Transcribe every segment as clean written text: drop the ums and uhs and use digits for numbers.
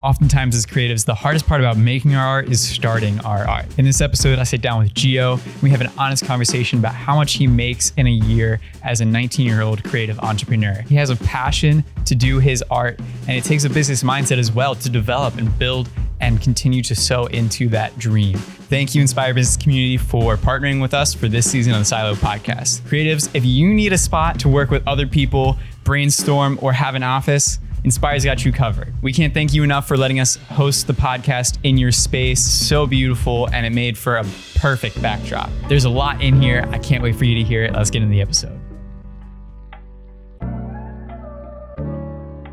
Oftentimes as creatives, the hardest part about making our art is starting our art. In this episode, I sit down with Geo. We have an honest conversation about how much he makes in a year as a 19-year-old creative entrepreneur. He has a passion to do his art, and it takes a business mindset as well to develop and build and continue to sow into that dream. Thank you, Inspire Business community, for partnering with us for this season of the Silo Podcast. Creatives, if you need a spot to work with other people, brainstorm, or have an office, Inspire's got you covered. We can't thank you enough for letting us host the podcast in your space. So beautiful, and it made for a perfect backdrop. There's a lot in here. I can't wait for you to hear it. Let's get into the episode.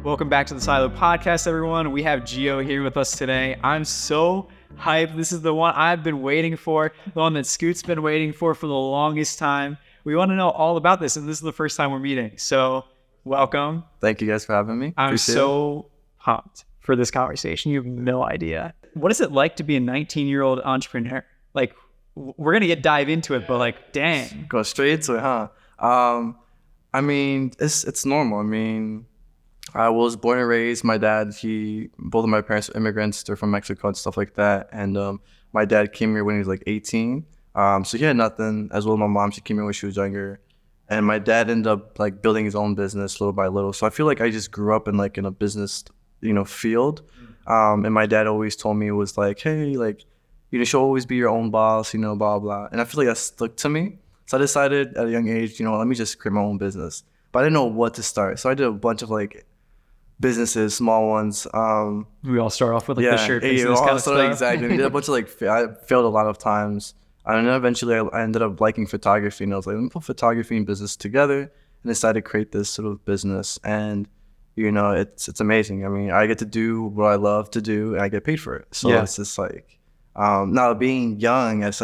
Welcome back to the Silo Podcast, everyone. We have Geo here with us today. I'm so hyped. This is the one I've been waiting for, the one that Scoot's been waiting for the longest time. We want to know all about this, and this is the first time we're meeting. So welcome. Thank you guys for having me. I'm so pumped for this conversation. You have no idea. What is it like to be a 19-year-old entrepreneur? Like, we're going to dive into it, but like, dang. Go straight into it, huh? I mean, it's normal. I mean, I was born and raised. My dad, both of my parents are immigrants. They're from Mexico and stuff like that. And my dad came here when he was like 18. So he had nothing. As well as my mom, she came here when she was younger. And my dad ended up like building his own business little by little. So I feel like I just grew up in a business, field. And my dad always told me, it was like, hey, like, you should always be your own boss, blah, blah. And I feel like that stuck to me. So I decided at a young age, let me just create my own business. But I didn't know what to start. So I did a bunch of businesses, small ones. We all start off with the shirt business kind of stuff. Exactly. We did a bunch of I failed a lot of times. And then eventually I ended up liking photography, and I was like, let me put photography and business together, and decided to create this sort of business. And it's amazing. I mean, I get to do what I love to do, and I get paid for it. So It's just now being young, at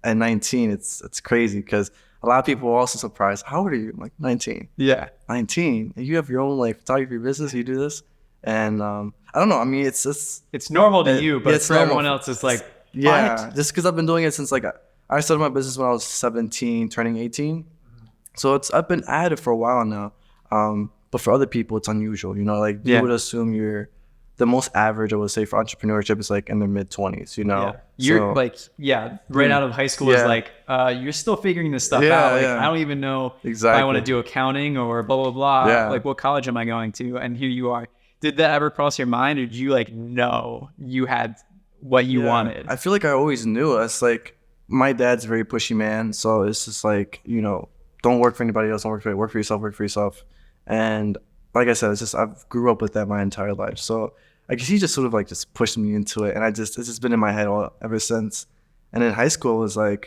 19, it's crazy, because a lot of people are also surprised. How old are you? I'm like 19. Yeah, 19. And you have your own photography business. You do this, and I don't know. I mean, it's normal to you, but for everyone else, it's like. Yeah, just because I've been doing it since I started my business when I was 17, turning 18. So I've been at it for a while now. But for other people, it's unusual. You would assume you're the most average, I would say, for entrepreneurship is in their mid-20s. Yeah. You're right out of high school is you're still figuring this stuff out. I don't even know if I want to do accounting or blah blah blah. Yeah. What college am I going to? And here you are. Did that ever cross your mind, or did you know you had what you wanted? I feel like I always knew. It's my dad's a very pushy man, so it's just don't work for anybody else, don't work for yourself. And like I said, it's just I've grew up with that my entire life. So I guess he just sort of just pushed me into it, and it's just been in my head ever since. And in high school, it was let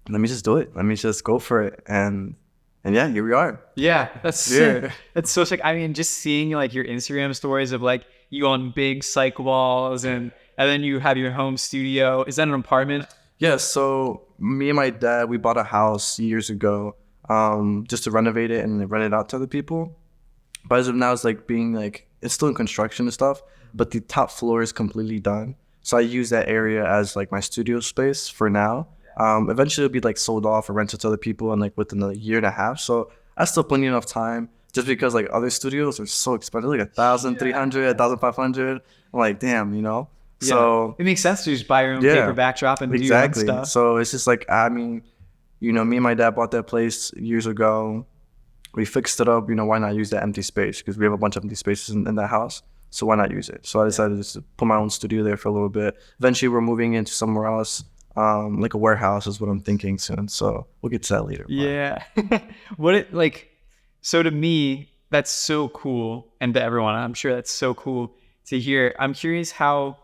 me just do it. Let me just go for it. And yeah, here we are. Yeah, that's sick. That's so sick. I mean, just seeing your Instagram stories of you on big cycle walls, and then you have your home studio. Is that an apartment? Yeah, so me and my dad, we bought a house years ago just to renovate it and rent it out to other people. But as of now, it's it's still in construction and stuff, but the top floor is completely done. So I use that area as my studio space for now. Eventually it'll be sold off or rented to other people in within a year and a half. So I still plenty enough time, just because other studios are so expensive, $1,300, $1,500. I'm like, damn, Yeah. So it makes sense to just buy your own paper backdrop and do your own stuff. So it's just I mean, me and my dad bought that place years ago. We fixed it up. Why not use that empty space? Because we have a bunch of empty spaces in that house. So why not use it? So I decided just to put my own studio there for a little bit. Eventually we're moving into somewhere else. A warehouse is what I'm thinking soon. So we'll get to that later. Yeah. So to me, that's so cool. And to everyone, I'm sure that's so cool to hear. I'm curious how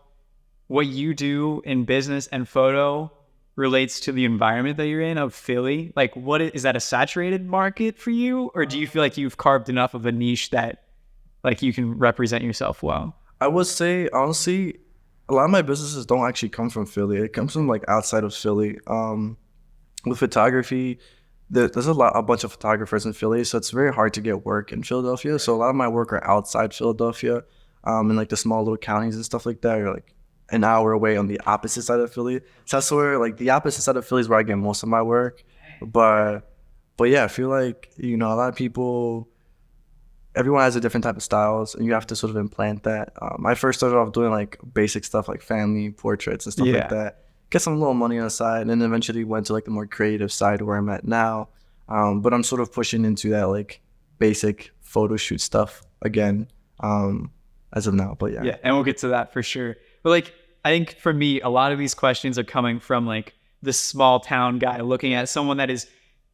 what you do in business and photo relates to the environment that you're in of Philly. Is that a saturated market for you? Or do you feel like you've carved enough of a niche that you can represent yourself well? I would say, honestly, a lot of my businesses don't actually come from Philly. It comes from outside of Philly. With photography, there's a bunch of photographers in Philly, so it's very hard to get work in Philadelphia. So a lot of my work are outside Philadelphia, in the small little counties and stuff like that, or an hour away on the opposite side of Philly. So that's where the opposite side of Philly is where I get most of my work. But yeah, I feel a lot of people everyone has a different type of styles, and you have to sort of implant that. I first started off doing like basic stuff like family portraits and stuff like that. Get some little money on the side, and then eventually went to like the more creative side where I'm at now. But I'm sort of pushing into that like basic photo shoot stuff again, as of now. But Yeah, and we'll get to that for sure. But like, I think for me, a lot of these questions are coming from like the small town guy looking at someone that is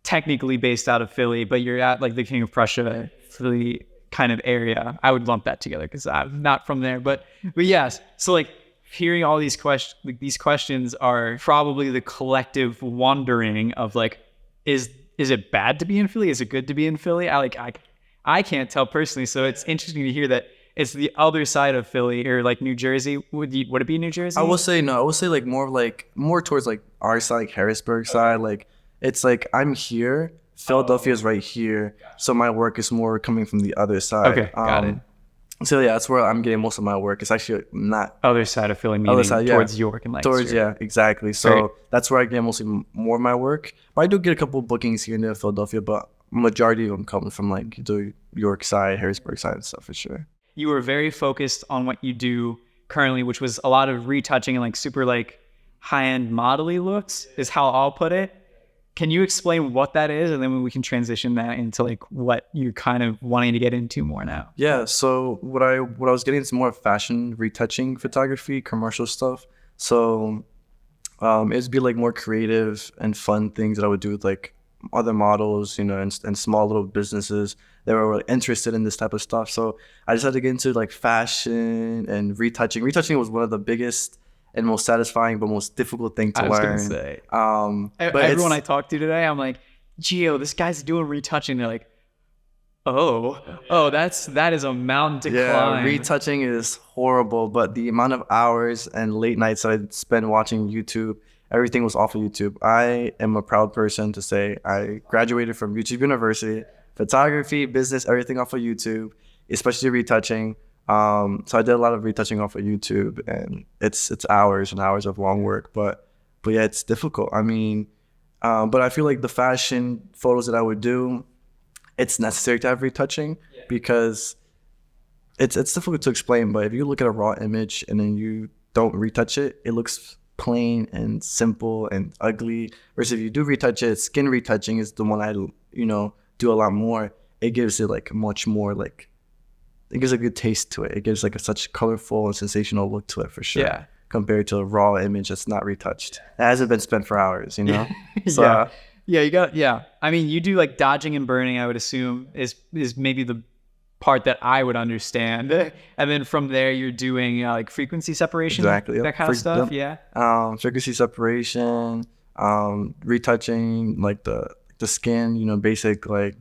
technically based out of Philly, but you're at like the King of Prussia, Philly kind of area. I would lump that together because I'm not from there. But yes, so like hearing all these questions, like these questions are probably the collective wondering of like, is it bad to be in Philly? Is it good to be in Philly? I can't tell personally. So it's interesting to hear that it's the other side of Philly, or like New Jersey. Would it be New Jersey? I will say no. I will say like more towards like our side, like Harrisburg side. Like it's like I'm here. Philadelphia is right here, so my work is more coming from the other side. Okay, got it. So yeah, that's where I'm getting most of my work. It's actually not other side of Philly, meaning towards York and Lancaster. Towards, yeah, exactly. So that's where I get mostly more of my work. But I do get a couple of bookings here and there in Philadelphia, but majority of them come from like the York side, Harrisburg side and stuff for sure. You were very focused on what you do currently, which was a lot of retouching and like super like high-end modelly looks is how I'll put it. Can you explain what that is, and then we can transition that into like what you're kind of wanting to get into more now? Yeah, so what I was getting into more fashion retouching photography, commercial stuff. So it'd be like more creative and fun things that I would do with like other models, and small little businesses that were interested in this type of stuff. So I decided to get into like fashion and retouching. Retouching was one of the biggest and most satisfying but most difficult thing to learn. I was gonna say. But everyone I talked to today, I'm like, Geo, this guy's doing retouching. They're like, that is a mountain to climb. Retouching is horrible, but the amount of hours and late nights that I spent watching YouTube, everything was off of YouTube. I am a proud person to say I graduated from YouTube University, photography, business, everything off of YouTube, especially retouching. So I did a lot of retouching off of YouTube, and it's hours and hours of long work, but yeah, it's difficult. I mean, but I feel like the fashion photos that I would do, it's necessary to have retouching because it's difficult to explain. But if you look at a raw image and then you don't retouch it, it looks plain and simple and ugly. Versus if you do retouch it, skin retouching is the one I do a lot more. It gives it like much more like. It gives a good taste to it. It gives like such colorful and sensational look to it for sure. Yeah. Compared to a raw image that's not retouched. It hasn't been spent for hours, So, I mean, you do like dodging and burning, I would assume, is maybe the part that I would understand. And then from there, you're doing like frequency separation. Exactly. That kind of stuff. Yeah. Frequency separation, retouching like the skin, basic like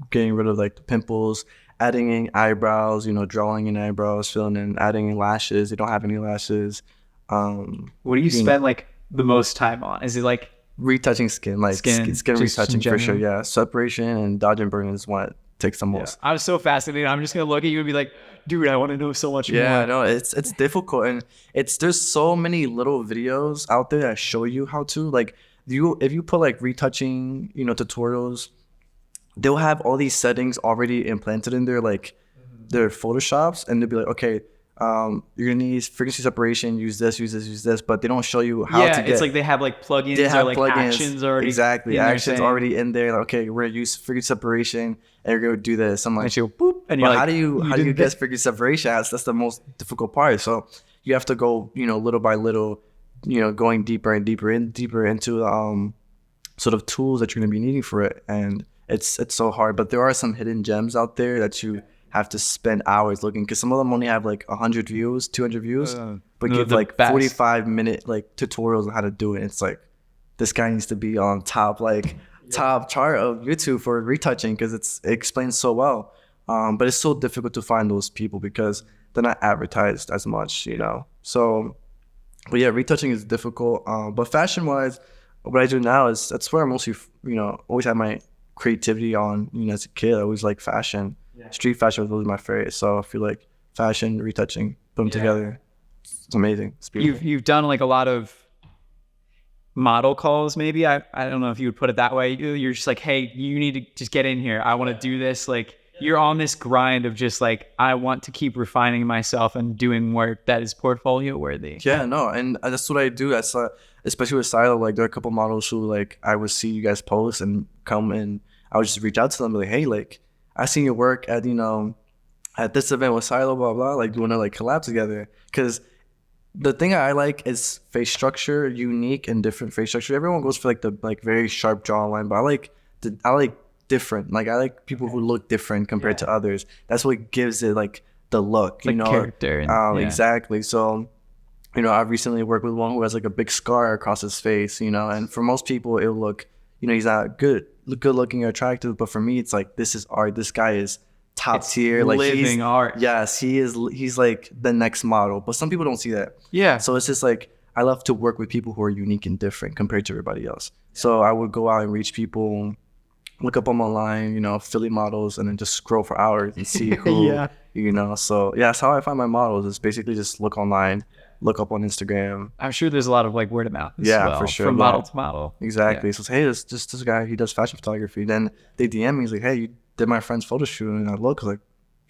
getting rid of like the pimples. Adding in eyebrows, drawing in eyebrows, filling in, adding in lashes. You don't have any lashes. What do you spend like the most time on? Is it like retouching skin, like skin retouching for sure? Yeah, separation and dodge and burn is what takes the most. I was so fascinated. I'm just gonna look at you and be like, dude, I want to know so much more. Yeah, no, it's difficult, and there's so many little videos out there that show you how to like. If you put like retouching, tutorials. They'll have all these settings already implanted in there, like their Photoshops, and they'll be like, okay, you're gonna need frequency separation, use this, but they don't show you how to get. It's like they have like plugins or like actions already. Exactly, actions already in there. Like, okay, we're gonna use frequency separation, and we're gonna do this. I'm like, boop, and you're like, how do you get frequency separation? That's the most difficult part. So you have to go, little by little, going deeper and deeper into sort of tools that you're gonna be needing for it, and it's so hard. But there are some hidden gems out there that you have to spend hours looking, because some of them only have like 100 views, 200 views, but give like 45-minute like tutorials on how to do it. It's like, this guy needs to be on top chart of YouTube for retouching, because it explains so well. But it's so difficult to find those people because they're not advertised as much, So, but yeah, retouching is difficult. But fashion wise, what I do now is that's where I mostly, always have my creativity on. As a kid, I always liked fashion. Street fashion was always my favorite. So I feel like fashion, retouching, put them together. It's amazing. It's beautiful. You've done like a lot of model calls, maybe. I don't know if you would put it that way. You're just like, hey, you need to just get in here. I want to do this. Like, you're on this grind of just like, I want to keep refining myself and doing work that is portfolio worthy. Yeah, no, and that's what I do. That's especially with Silo. Like, there are a couple models who like I would see you guys post and come and I would just reach out to them, and be like, hey, like I seen your work at at this event with Silo, blah blah. Like, do you want to like collab together? Because the thing I like is face structure, unique and different face structure. Everyone goes for like the like very sharp jawline, but I like different. Like, I like people who look different compared to others. That's what gives it like the look, like character. Exactly. So, I've recently worked with one who has like a big scar across his face, and for most people it'll look, he's not good looking or attractive, but for me it's like, this is art. This guy is top tier, like living art. Yes, he is. He's like the next model, but some people don't see that. Yeah. So it's just like, I love to work with people who are unique and different compared to everybody else. So I would go out and reach people, look up them online, Philly models, and then just scroll for hours and see who, So yeah, that's how I find my models. It's basically just look online, look up on Instagram. I'm sure there's a lot of like word of mouth as well, for sure, from model to model. Exactly. So hey, this guy, he does fashion photography. Then they DM me, he's like, hey, you did my friend's photo shoot, and I look like,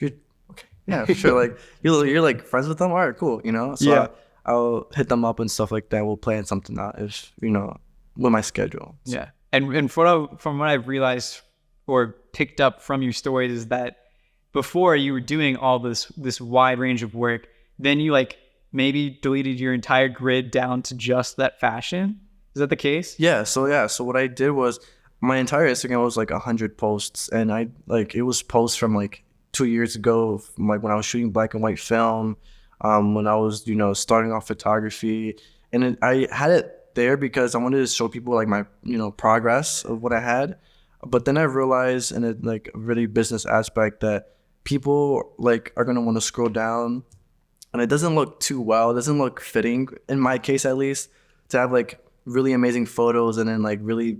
you're okay, yeah, for sure. Like, you're like friends with them, all right, cool, So I'll hit them up and stuff like that. We'll plan something out if with my schedule. So. Yeah, and from what I've realized or picked up from your stories is that before you were doing all this wide range of work, then you like maybe deleted your entire grid down to just that fashion. Is that the case? Yeah. So what I did was, my entire Instagram was like 100 posts, and it was posts from like 2 years ago, from like when I was shooting black and white film, when I was starting off photography, and I had it there because I wanted to show people like my progress of what I had. But then I realized, in a like really business aspect, that people like are gonna want to scroll down, and it doesn't look too well. It doesn't look fitting, in my case at least, to have like really amazing photos and then like really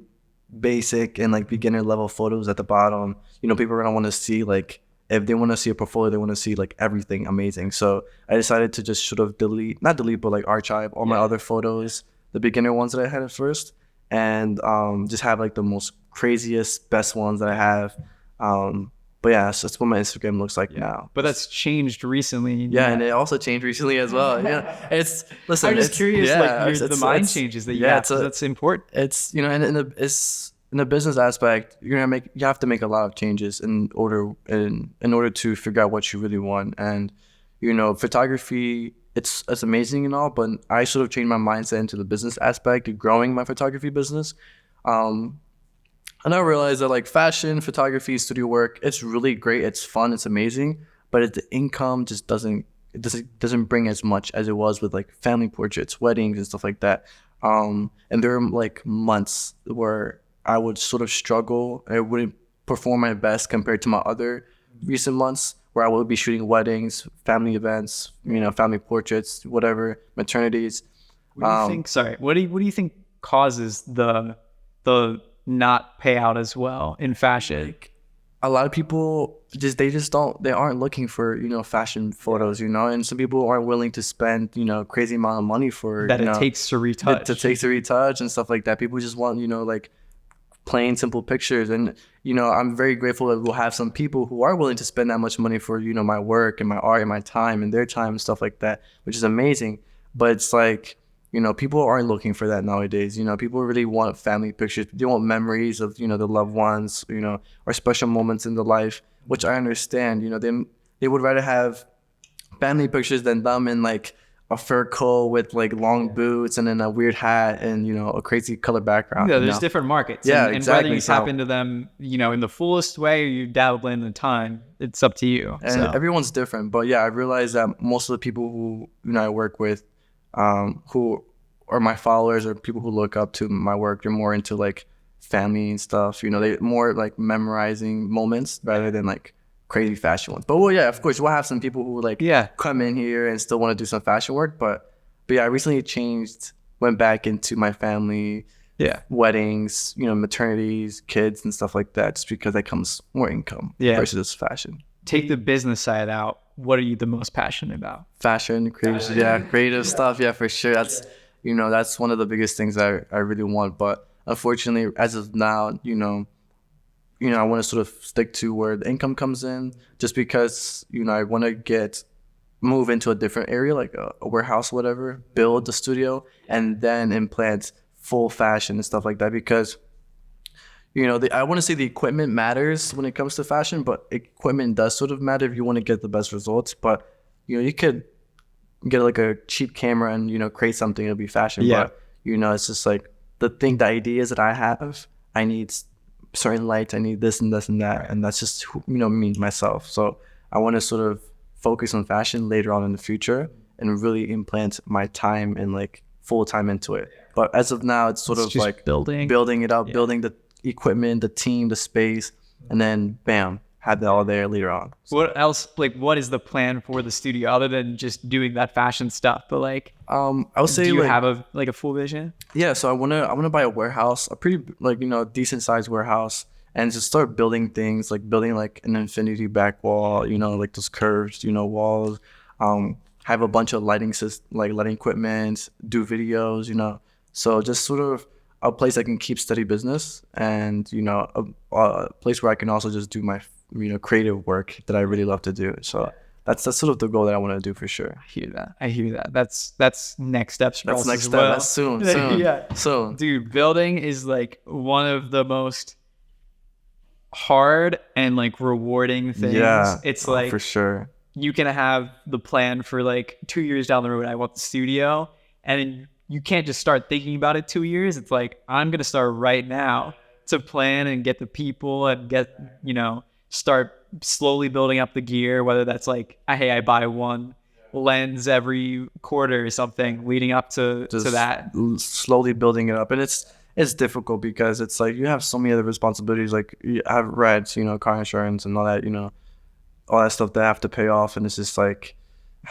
basic and like beginner level photos at the bottom. People are gonna want to see, like, if they want to see a portfolio, they want to see like everything amazing. So I decided to just sort of not delete, but like archive all my other photos, the beginner ones that I had at first, and just have like the most craziest, best ones that I have. But yeah, so that's what my Instagram looks like now. But that's changed recently. Yeah, and it also changed recently as well. Yeah, listen. I'm just curious, the mind changes that you have. That's important. It's and in the business aspect, you have to make a lot of changes in order to figure out what you really want. And photography, it's amazing and all, but I sort of changed my mindset into the business aspect of growing my photography business. And I realized that like fashion, photography, studio work, it's really great. It's fun. It's amazing. But the income just doesn't bring as much as it was with like family portraits, weddings, and stuff like that. And there are like months where I would sort of struggle. I wouldn't perform my best compared to my other recent months, where I would be shooting weddings, family events, family portraits, whatever, maternities. What do you think? Sorry, what do you think causes the not pay out as well in fashion? Like, a lot of people they aren't looking for fashion photos, and some people aren't willing to spend crazy amount of money for that. It takes to retouch and stuff like that. People just want like plain simple pictures, and I'm very grateful that we'll have some people who are willing to spend that much money for my work and my art and my time and their time and stuff like that, which is amazing. But it's like, people aren't looking for that nowadays. People really want family pictures. They want memories of, the loved ones, or special moments in the life, which I understand. They would rather have family pictures than them in like a fur coat with like long boots and then a weird hat and, a crazy color background. Yeah, there's different markets. Yeah, and exactly. whether you tap into them, in the fullest way, or you dabble in the time, it's up to you. And everyone's different. But yeah, I realized that most of the people who, I work with, who are my followers or people who look up to my work, they're more into like family and stuff. They more like memorizing moments rather than like crazy fashion ones. But well, yeah, of course, we'll have some people who like come in here and still want to do some fashion work. But yeah, I recently went back into my family, weddings, maternities, kids and stuff like that, just because that comes more income versus fashion. Take the business side out. What are you the most passionate about? Fashion, creative stuff. Yeah, for sure. That's one of the biggest things I really want. But unfortunately, as of now, I want to sort of stick to where the income comes in, just because, I want to move into a different area, like a warehouse, whatever, build the studio, and then implant full fashion and stuff like that. Because, I want to say the equipment matters when it comes to fashion, but equipment does sort of matter if you want to get the best results. But, you could get like a cheap camera and, create something, it'll be fashion. Yeah. But, it's just like the ideas that I have, I need certain lights, I need this and this and that. And that's just, me, myself. So I want to sort of focus on fashion later on in the future and really implant my time and like full time into it. But as of now, it's sort of just like building it up, building the equipment, the team, the space, and then bam, have that all there later on. What else, like, what is the plan for the studio other than just doing that fashion stuff? But like, I would say, do you like, have a full vision? Yeah, so I wanna buy a warehouse, a pretty like decent sized warehouse, and just start building things, like building like an infinity back wall, like those curved walls. Have a bunch of lighting equipment, do videos, So just sort of a place I can keep steady business, and a place where I can also just do my creative work that I really love to do. So that's sort of the goal that I want to do for sure. I hear that. That's next steps for That's us next as step. well. That's soon. Yeah. Soon. Dude, building is like one of the most hard and like rewarding things. Yeah, It's like, for sure. you can have the plan for like 2 years down the road, I want the studio, and then you can't just start thinking about it 2 years. It's like, I'm going to start right now to plan and get the people and get, start slowly building up the gear, whether that's like, hey, I buy one lens every quarter or something, leading up to that. Slowly building it up. And it's difficult because it's like you have so many other responsibilities. Like you have rents, car insurance and all that, all that stuff that I have to pay off. And it's just like,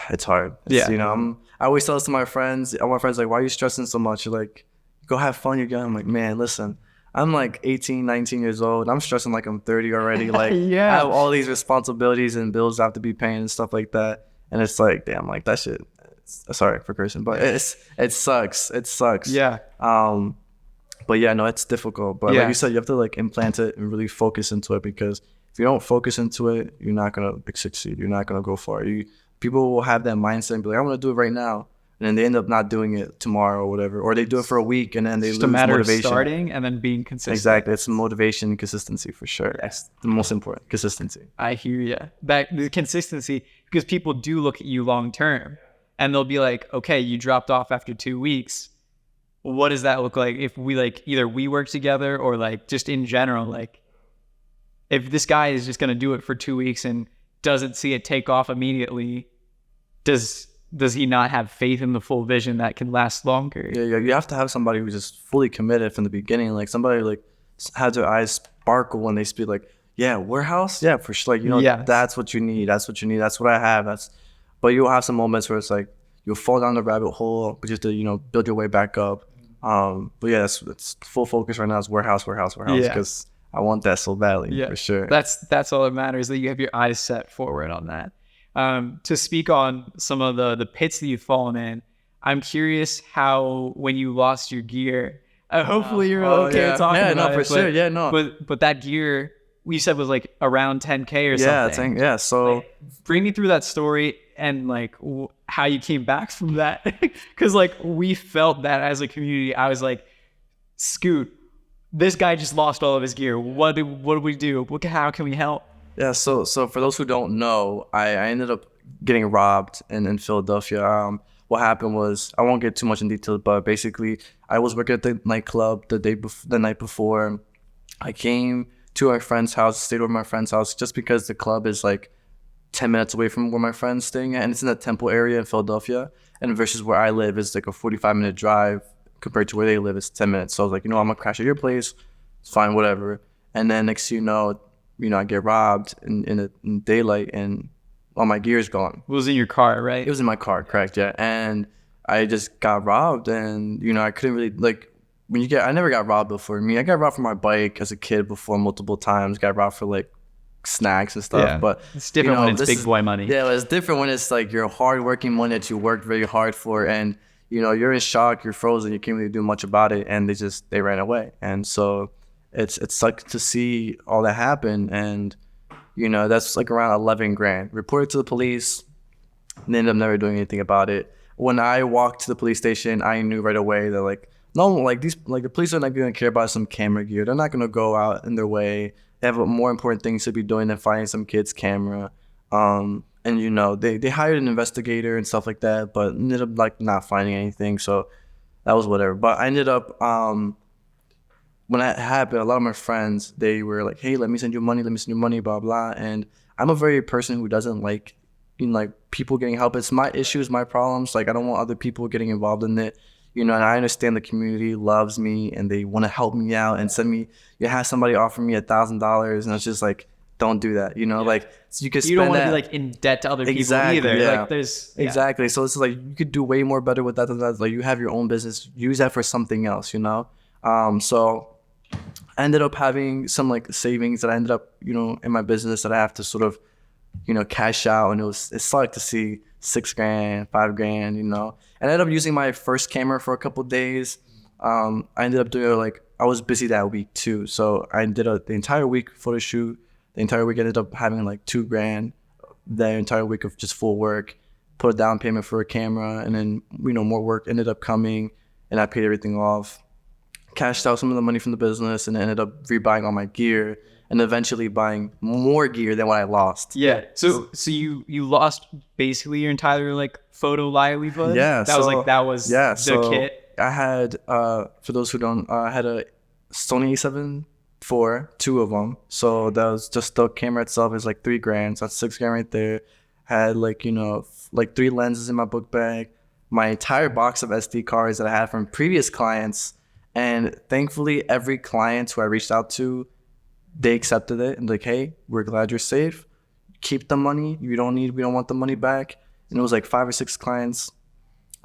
it's hard. I always tell this to my friends. All my friends like, why are you stressing so much? You're like, go have fun. You're young. I'm like, man, listen, I'm like 18, 19 years old. I'm stressing like I'm 30 already. Like, Yeah. I have all these responsibilities and bills I have to be paying and stuff like that. And it's like, damn, like that shit. Sorry for cursing, but it sucks. It sucks. Yeah. But yeah, no, it's difficult. But like you said, you have to like implant it and really focus into it, because if you don't focus into it, you're not gonna succeed. You're not gonna go far. People will have that mindset and be like, I want to do it right now, and then they end up not doing it tomorrow or whatever, or they do it for a week and then they lose motivation. It's a matter of starting and then being consistent. Exactly, it's motivation and consistency for sure. That's the most important, consistency. I hear you. The consistency, because people do look at you long term, and they'll be like, okay, you dropped off after 2 weeks. What does that look like if we like either we work together or like just in general? Like, if this guy is just gonna do it for 2 weeks and doesn't see it take off immediately, does he not have faith in the full vision that can last longer? Yeah, you have to have somebody who's just fully committed from the beginning. Like somebody like has their eyes sparkle when they speak. Like, yeah, warehouse, yeah, for sure. Like, that's what you need. That's what you need. That's what I have. But you'll have some moments where it's like you'll fall down the rabbit hole, but you have to build your way back up. But yeah, it's full focus right now is warehouse, because I want that so badly, for sure. That's all that matters, that you have your eyes set forward on that. To speak on some of the pits that you've fallen in, I'm curious how, when you lost your gear, hopefully you're okay talking about it. For sure. Yeah, no. But that gear, you said was like around 10K or something. Yeah. So like, bring me through that story and like how you came back from that. Because like we felt that as a community. I was like, Scoot, this guy just lost all of his gear. What do we do? How can we help? Yeah, so for those who don't know, I ended up getting robbed in Philadelphia. What happened was, I won't get too much in detail, but basically I was working at the nightclub the night before. I came to my friend's house, stayed over at my friend's house, just because the club is like 10 minutes away from where my friend's staying at, and it's in the Temple area in Philadelphia. And versus where I live, it's like a 45-minute drive. Compared to where they live, it's 10 minutes. So I was like, I'm gonna crash at your place. It's fine, whatever. And then next thing you know, I get robbed in daylight, and all my gear's gone. It was in your car, right? It was in my car, correct, yeah. And I just got robbed, and I couldn't really like I never got robbed before. I got robbed for my bike as a kid before multiple times. Got robbed for like snacks and stuff. Yeah. But it's different when it's big boy money. Yeah, it's different when it's like your hard-working money that you worked very hard for, and you're in shock, you're frozen, you can't really do much about it, and they ran away. And so It sucked to see all that happen. And, you know, that's like around 11 grand. Reported to the police, and they ended up never doing anything about it. When I walked to the police station, I knew right away that like, no, like the police are not going to care about some camera gear. They're not going to go out in their way. They have more important things to be doing than finding some kid's camera. And, you know, they hired an investigator and stuff like that, but ended up like not finding anything. So that was whatever. But I ended up, when that happened, a lot of my friends, they were like, hey, let me send you money, blah, blah. And I'm a very person who doesn't like, you know, like people getting help. It's my issues, my problems. Like I don't want other people getting involved in it. You know, and I understand the community loves me and they want to help me out and send me, you have somebody offer me $1,000 and it's just like, don't do that. You know, like so you could spend you don't want that. to be like in debt to other people Exactly, either. yeah. Like there's Exactly. So it's like you could do way more better with that than that. Like you have your own business, use that for something else, you know? So I ended up having some like savings that I ended up, you know, in my business that I have to sort of, you know, cash out. And it sucked to see $6 grand, $5 grand, you know. And I ended up using my first camera for a couple of days. I ended up doing like, I was busy that week too. So I did the entire week photo shoot. The entire week I ended up having like $2 grand, the entire week of just full work, put a down payment for a camera. And then, you know, more work ended up coming and I paid everything off. Cashed out some of the money from the business and ended up rebuying all my gear and eventually buying more gear than what I lost. Yeah. So you lost basically your entire like photo livelihood. Yeah. That was the kit. I had for those who don't, I had a Sony A7 IV, two of them. So that was just the camera itself is like $3 grand. So that's $6 grand right there. Had like, you know, like 3 lenses in my book bag, my entire box of SD cards that I had from previous clients. And thankfully, every client who I reached out to, they accepted it and like, hey, we're glad you're safe. Keep the money. We don't want the money back. And it was like 5 or 6 clients.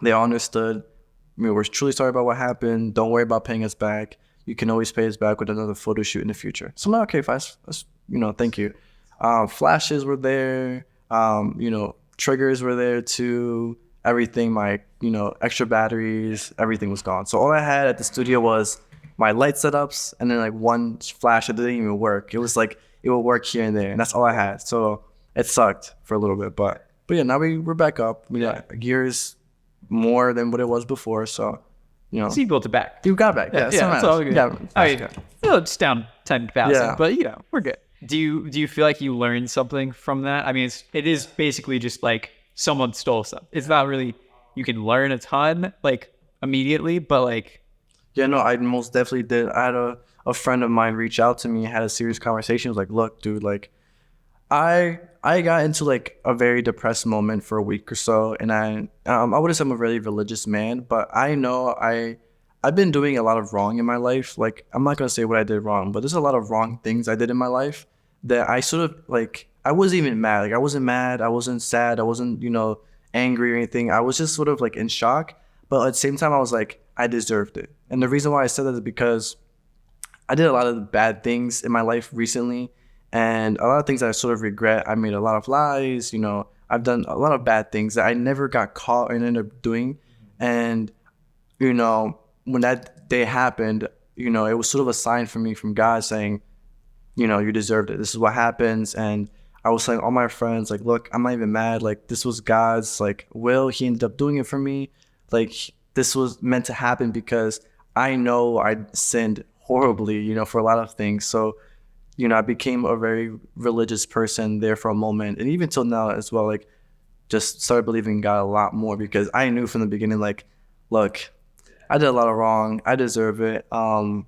They all understood. I mean, we're truly sorry about what happened. Don't worry about paying us back. You can always pay us back with another photo shoot in the future. So I'm like, okay, fine. You know, thank you. Flashes were there. You know, triggers were there too. Everything, my, you know, extra batteries, everything was gone. So all I had at the studio was my light setups and then like one flash that didn't even work. It was like, it would work here and there. And that's all I had. So it sucked for a little bit. But yeah, now we're back up. We got gears more than what it was before. So, you know. So you built it back. You got back. Yeah, that's all good. Yeah, It's down 10,000, but you know, we're good. Do you feel like you learned something from that? I mean, it is basically just like someone stole stuff. It's not really, you can learn a ton like immediately, but like. Yeah, no, I most definitely did. I had a friend of mine reach out to me, had a serious conversation. He was like, look, dude, like I got into like a very depressed moment for a week or so. And I wouldn't say I'm a really religious man, but I know I've been doing a lot of wrong in my life. Like, I'm not going to say what I did wrong, but there's a lot of wrong things I did in my life that I sort of like, I wasn't even mad. Like, I wasn't mad. I wasn't sad. I wasn't, you know, angry or anything. I was just sort of like in shock. But at the same time, I was like, I deserved it. And the reason why I said that is because I did a lot of bad things in my life recently. And a lot of things that I sort of regret. I made a lot of lies, you know, I've done a lot of bad things that I never got caught and ended up doing. And, you know, when that day happened, you know, it was sort of a sign for me from God saying, you know, you deserved it. This is what happens. And I was telling all my friends, like, look, I'm not even mad. Like, this was God's, like, will. He ended up doing it for me. Like, this was meant to happen because I know I sinned horribly, you know, for a lot of things. So, you know, I became a very religious person there for a moment. And even till now as well, like, just started believing in God a lot more because I knew from the beginning, like, look, I did a lot of wrong. I deserve it. And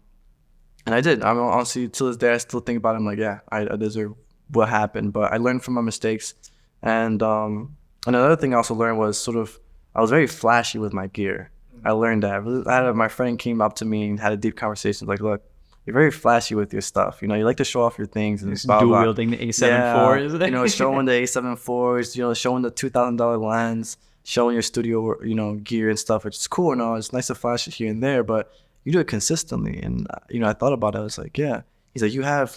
I did. I mean, honestly, till this day, I still think about it. I'm like, yeah, I deserve what happened. But I learned from my mistakes. And another thing I also learned was sort of, I was very flashy with my gear. I learned that. My friend came up to me and had a deep conversation. Like, look, you're very flashy with your stuff. You know, you like to show off your things. And blah, dual blah. wielding the A7 IV, you know, showing the A7 IVs, you know, showing the $2,000 lens, showing your studio, you know, gear and stuff, which is cool and all. It's nice to flash it here and there, but you do it consistently. And, you know, I thought about it. I was like, yeah. He's like, you have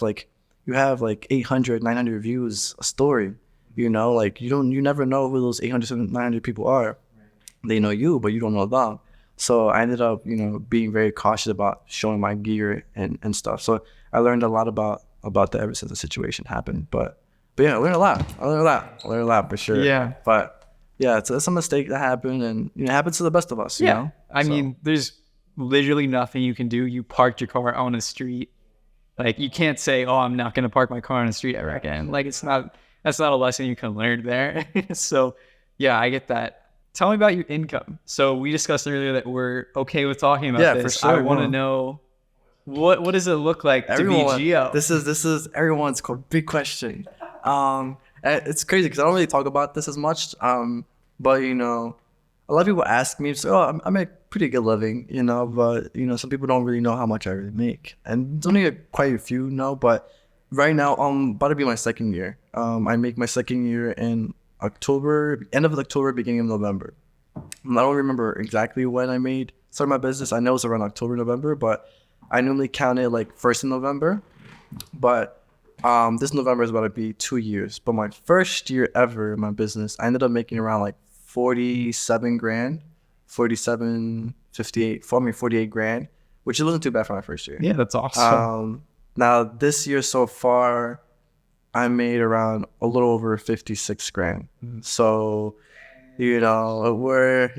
like 800, 900 views a story. You know, like you never know who those 800, 900 people are. They know you, but you don't know them. So I ended up, being very cautious about showing my gear and stuff. So I learned a lot about that ever since the situation happened. But yeah, I learned a lot. I learned a lot for sure. Yeah. But yeah, it's a mistake that happened, and it happens to the best of us. You know? I mean, there's literally nothing you can do. You parked your car on a street. Like, you can't say, "Oh, I'm not gonna park my car on the street ever again." Like, that's not a lesson you can learn there. So yeah, I get that. Tell me about your income. So we discussed earlier that we're okay with talking about this. For sure. I want to know what does it look like to be Geo? This is everyone's big question. It's crazy because I don't really talk about this as much. But a lot of people ask me, so, I make pretty good living, but some people don't really know how much I really make, and there's only quite a few know. But right now, about to be my second year. I make my second year in October, end of October, beginning of November. I don't remember exactly when I started my business. I know it's around October, November, but I normally count it like first in November. But this November is about to be 2 years. But my first year ever in my business, I ended up making around like 47 grand, 48 grand, which wasn't too bad for my first year. Yeah, that's awesome. Now this year so far, I made around a little over 56 grand. Mm-hmm. So, we're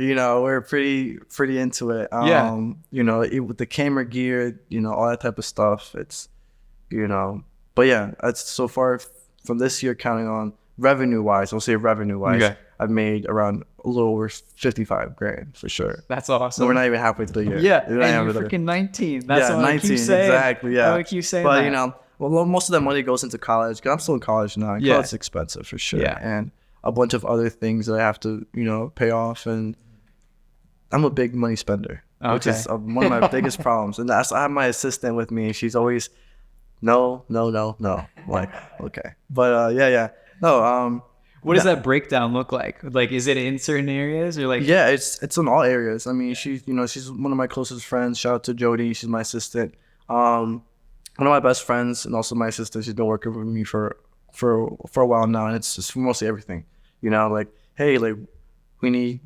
pretty into it. With the camera gear, all that type of stuff. It's, but yeah, it's so far from this year, counting on revenue wise, okay. I've made around a little over 55 grand for sure. That's awesome. So we're not even halfway through the year. Yeah, and you're freaking 19. That's what 19, I keep saying. Exactly, yeah. I keep saying but, that. Well, most of that money goes into college, because I'm still in college now. Yeah. College's expensive for sure. Yeah. And a bunch of other things that I have to, pay off. And I'm a big money spender, which is one of my biggest problems. And I have my assistant with me. She's always, no. Like, okay. But, yeah. No, what does that breakdown look like? Like, is it in certain areas or like? Yeah, it's in all areas. I mean, she's one of my closest friends. Shout out to Jody. She's my assistant. One of my best friends and also my assistant. She's been working with me for a while now, and it's just mostly everything. Like, hey, like, we need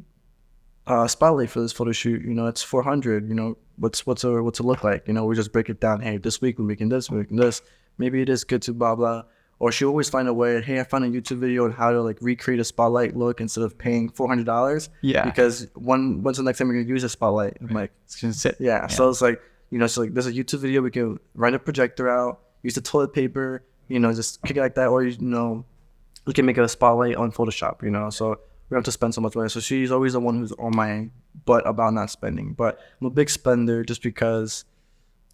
a spotlight for this photo shoot. It's 400. What's it look like? We just break it down. Hey, this week we're making this, we're making this. Maybe it is good to blah blah. Or she always find a way. Hey, I found a YouTube video on how to like recreate a spotlight look instead of paying $400. Yeah. Because when's the next time you're gonna use a spotlight? I'm like, it's gonna sit. Yeah. So it's like, so like there's a YouTube video, we can run a projector out, use the toilet paper, just kick it like that, or we can make a spotlight on Photoshop. So we don't have to spend so much money. So she's always the one who's on my butt about not spending. But I'm a big spender just because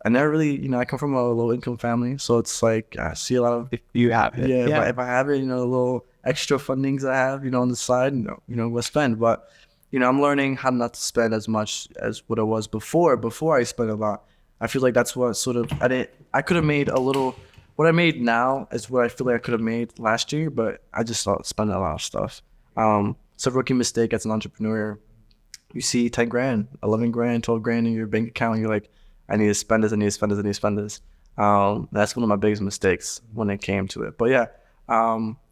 I never really, I come from a low income family, so it's like I see a lot of. If you have it, if I have it, little extra fundings I have, on the side, we'll spend. But I'm learning how not to spend as much as what I was before. Before I spent a lot, I feel like that's what sort of I could have made a little. What I made now is what I feel like I could have made last year, but I just spent a lot of stuff. It's a rookie mistake as an entrepreneur. You see 10 grand, 11 grand, 12 grand in your bank account, and you're like, I need to spend this. That's one of my biggest mistakes when it came to it. But yeah,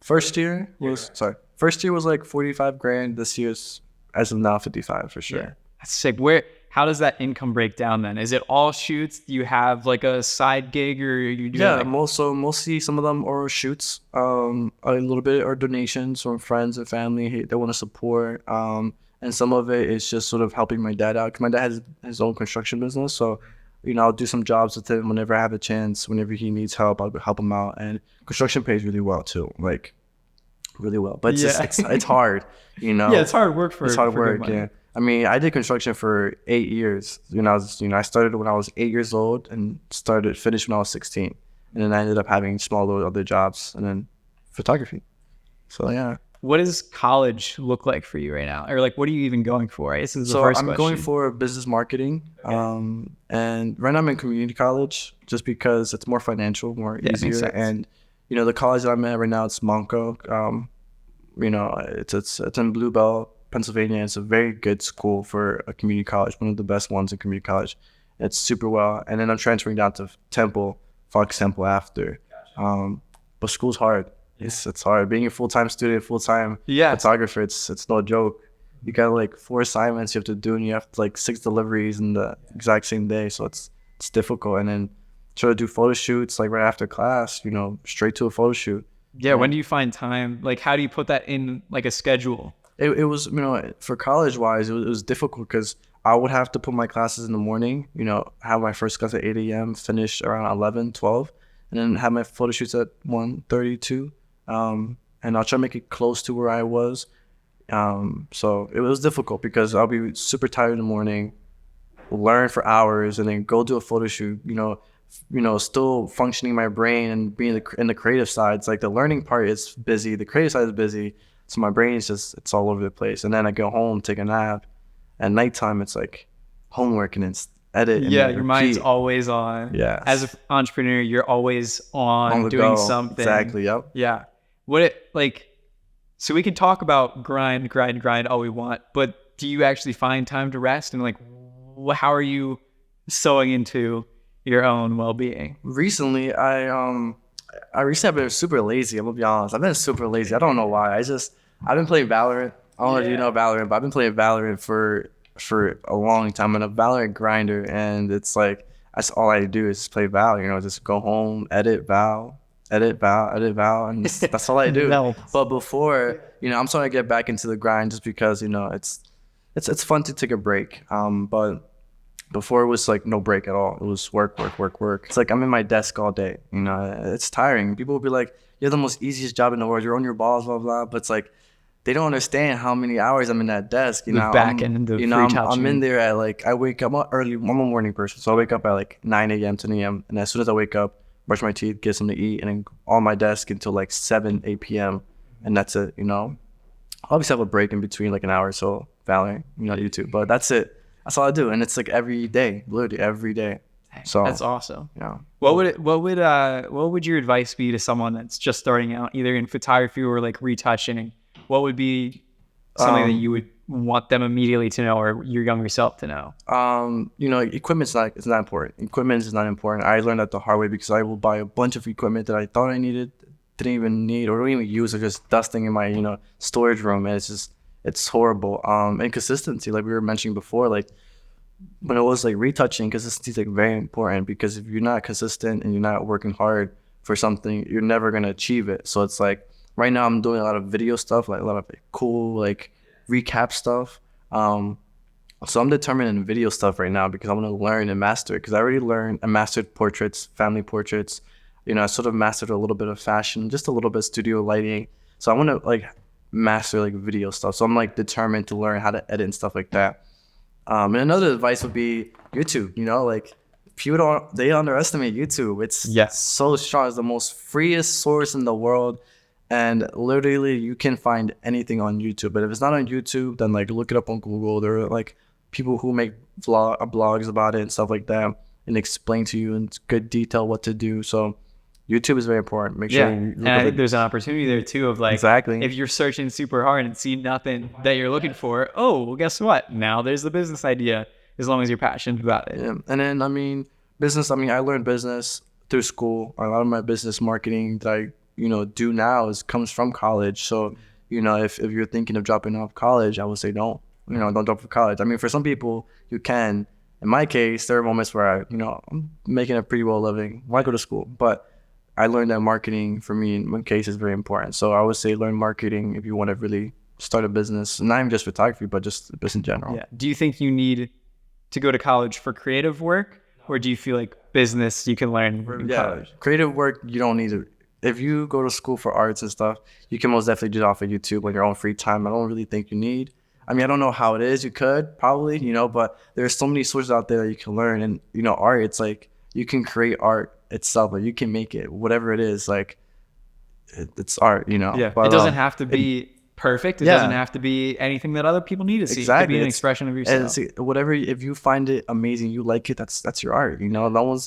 first year was like 45 grand. This year's, as of now, 55 for sure. Yeah. That's sick. How does that income break down then? Is it all shoots? Do you have like a side gig, or you do? Yeah, mostly some of them are shoots. A little bit are donations from friends and family they want to support. And some of it is just sort of helping my dad out, because my dad has his own construction business. So, I'll do some jobs with him whenever I have a chance. Whenever he needs help, I'll help him out. And construction pays really well too, like really well. But it's hard, Yeah, it's hard work It's hard work. Yeah. I mean, I did construction for 8 years. I started when I was 8 years old and finished when I was 16. And then I ended up having small little other jobs and then photography. So yeah. What does college look like for you right now? Or like, what are you even going for? Right? This is the first question. I'm going for business marketing. Okay. And right now I'm in community college just because it's more financial, more easier. Makes sense. And, the college that I'm at right now, it's Monco. It's in Blue Bell, Pennsylvania. It's a very good school for a community college, one of the best ones in community college. It's super well. And then I'm transferring down to Fox Temple after. But school's hard. It's hard. Being a full-time student, full-time photographer, it's no joke. you got like 4 assignments you have to do, and you have like 6 deliveries in the exact same day. So it's difficult. And then try to do photo shoots like right after class, you know, straight to a photo shoot. Yeah. When do you find time? Like, how do you put that in like a schedule? It was, you know, for college wise, it was difficult because I would have to put my classes in the morning, you know, have my first class at 8 a.m., finish around 11, 12, and then have my photo shoots at 1:32. And I'll try to make it close to where I was. So it was difficult because I'll be super tired in the morning, learn for hours, and then go do a photo shoot, you know, still functioning my brain and being in the creative side. It's like the learning part is busy, the creative side is busy. So my brain is just, it's all over the place. And then I go home, take a nap. At nighttime, it's like homework and it's edit. And yeah, your mind's always on. Yeah. As an entrepreneur, you're always on doing something. Exactly. Yep. Yeah. So we can talk about grind all we want, but do you actually find time to rest? And like, how are you sewing into your own well-being? Recently, I've been super lazy. I'm gonna be honest. I've been super lazy. I don't know why. I've been playing Valorant. I don't know if you know Valorant, but I've been playing Valorant for a long time. I'm a Valorant grinder, and it's like that's all I do is play Val. You know, just go home, edit Val, and that's all I do. But before, you know, I'm starting to get back into the grind just because, you know, it's fun to take a break. But before it was like no break at all. It was work. It's like I'm in my desk all day. You know, it's tiring. People will be like, "You have the most easiest job in the world. You're on your balls, blah blah." But it's like they don't understand how many hours I'm in that desk. You know, I'm in there at like I wake up early. I'm a morning person, so I wake up at like 9 a.m., 10 a.m. And as soon as I wake up, brush my teeth, get something to eat, and then on my desk until like 7, 8 p.m. And that's it. You know, I obviously have a break in between, like an hour or so, Valorant, you know, YouTube. But that's it. That's all I do, and it's like every day, literally every day. So that's awesome. Yeah. What would your advice be to someone that's just starting out, either in photography or like retouching? What would be something that you would want them immediately to know, or your younger self to know? You know, equipment's not important. Equipment is not important. I learned that the hard way because I will buy a bunch of equipment that I thought I needed, didn't even need, or don't even use, or just dusting in my, you know, storage room, and it's horrible. And consistency, like we were mentioning before, like when it was like retouching, consistency is like very important, because if you're not consistent and you're not working hard for something, you're never gonna achieve it. So it's like right now I'm doing a lot of video stuff, like a lot of like, cool like recap stuff. So I'm determined in video stuff right now because I want to learn and master it, because I already learned and mastered portraits, family portraits. You know, I sort of mastered a little bit of fashion, just a little bit of studio lighting. So I want to like master like video stuff. So I'm like determined to learn how to edit and stuff like that. And another advice would be YouTube. You know, like people they underestimate YouTube. It's so strong. It's the most freest source in the world, and literally you can find anything on YouTube. But if it's not on YouTube, then like look it up on Google. There are like people who make blogs about it and stuff like that, and explain to you in good detail what to do. So YouTube is very important. Make sure you and I think there's an opportunity there too of like, exactly, if you're searching super hard and see nothing that you're looking for, oh, well, guess what? Now there's the business idea, as long as you're passionate about it. Yeah. And then I learned business through school. A lot of my business marketing that I, you know, do now comes from college. So, you know, if you're thinking of dropping off college, I would say don't drop off college. I mean, for some people you can. In my case, there are moments where I'm making a pretty well living. Why go to school? But I learned that marketing for me in one case is very important. So I would say learn marketing if you want to really start a business, not even just photography, but just business in general. Yeah. Do you think you need to go to college for creative work, or do you feel like business you can learn in college? Creative work, you don't need to. If you go to school for arts and stuff, you can most definitely do it off of YouTube on your own free time. I don't really think you need. I mean, I don't know how it is. You could probably, but there's so many sources out there that you can learn. And, art, it's like you can create art itself, or you can make it, whatever it is, like it's art, Yeah, but, it doesn't have to be perfect. It doesn't have to be anything that other people need to see. Exactly. It could be an expression of yourself. And whatever, if you find it amazing, you like it, that's your art. You're not going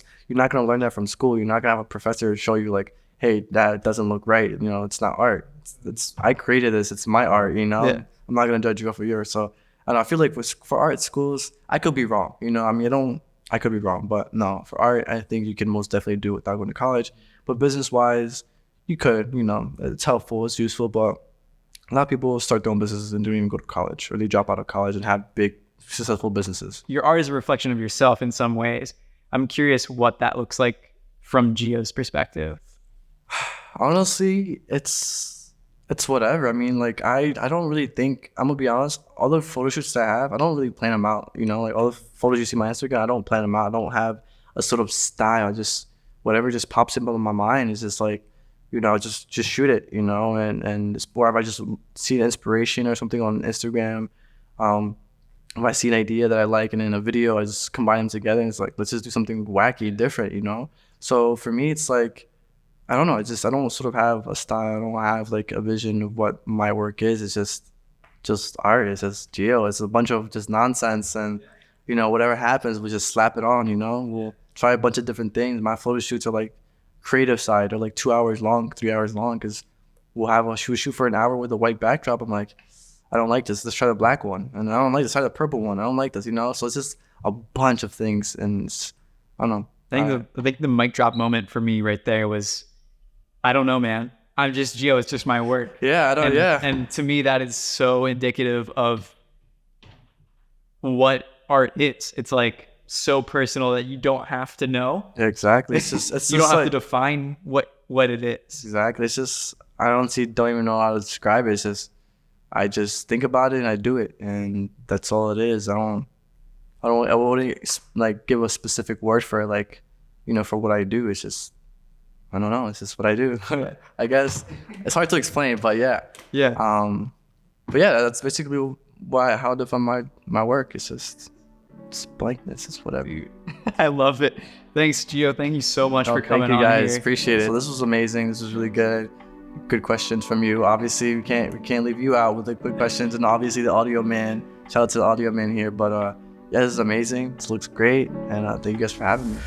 to learn that from school. You're not going to have a professor show you like, hey, that doesn't look right. It's not art. It's I created this. It's my art, Yeah. I'm not going to judge you off of yours. So I feel like for art schools, I could be wrong. I could be wrong, but no, for art, I think you can most definitely do it without going to college. But business-wise, you could, it's helpful, it's useful, but A lot of people start their own businesses and don't even go to college, or they drop out of college and have big, successful businesses. Your art is a reflection of yourself in some ways. I'm curious what that looks like from Geo's perspective. Honestly, it's whatever. I mean, like I don't really think, I'm gonna be honest, all the photo shoots that I have, I don't really plan them out. You know, like all the photos you see on my Instagram, I don't plan them out. I don't have a sort of style. I just, whatever just pops into my mind is just like, you know, just shoot it, you know, and it's more if I just see an inspiration or something on Instagram. If I see an idea that I like and in a video, I just combine them together and it's like, let's just do something wacky, different, you know? So for me, it's like, I don't know, I don't sort of have a style. I don't have like a vision of what my work is. It's just art. It's just Geo. It's a bunch of just nonsense, and, you know, whatever happens, we just slap it on, you know? We'll try a bunch of different things. My photo shoots are like, creative side are like 2 hours long, 3 hours long, because we'll have a shoot for an hour with a white backdrop. I'm like, I don't like this. Let's try the black one. And I don't like this. Try the purple one. I don't like this, you know? So it's just a bunch of things. And it's, I don't know. I think the mic drop moment for me right there was, I don't know, man. I'm just Geo. It's just my work. Yeah, I don't, yeah. And to me, that is so indicative of what art is. It's like so personal that you don't have to know. Exactly. It's just you don't have to define what it is. Exactly. It's just, don't even know how to describe it. It's just, I just think about it and I do it, and that's all it is. I wouldn't like give a specific word for it, like, you know, for what I do. It's just, I don't know. It's just what I do. I guess it's hard to explain, but yeah. Yeah. But yeah, that's basically how I define my work. It's just blankness. It's whatever. I love it. Thanks, Geo. Thank you so much for coming on. Thank you guys. Here. Appreciate it. So this was amazing. This was really good. Good questions from you. Obviously, we can't leave you out with the quick questions, and obviously the audio man. Shout out to the audio man here. But yeah, this is amazing. This looks great, and thank you guys for having me.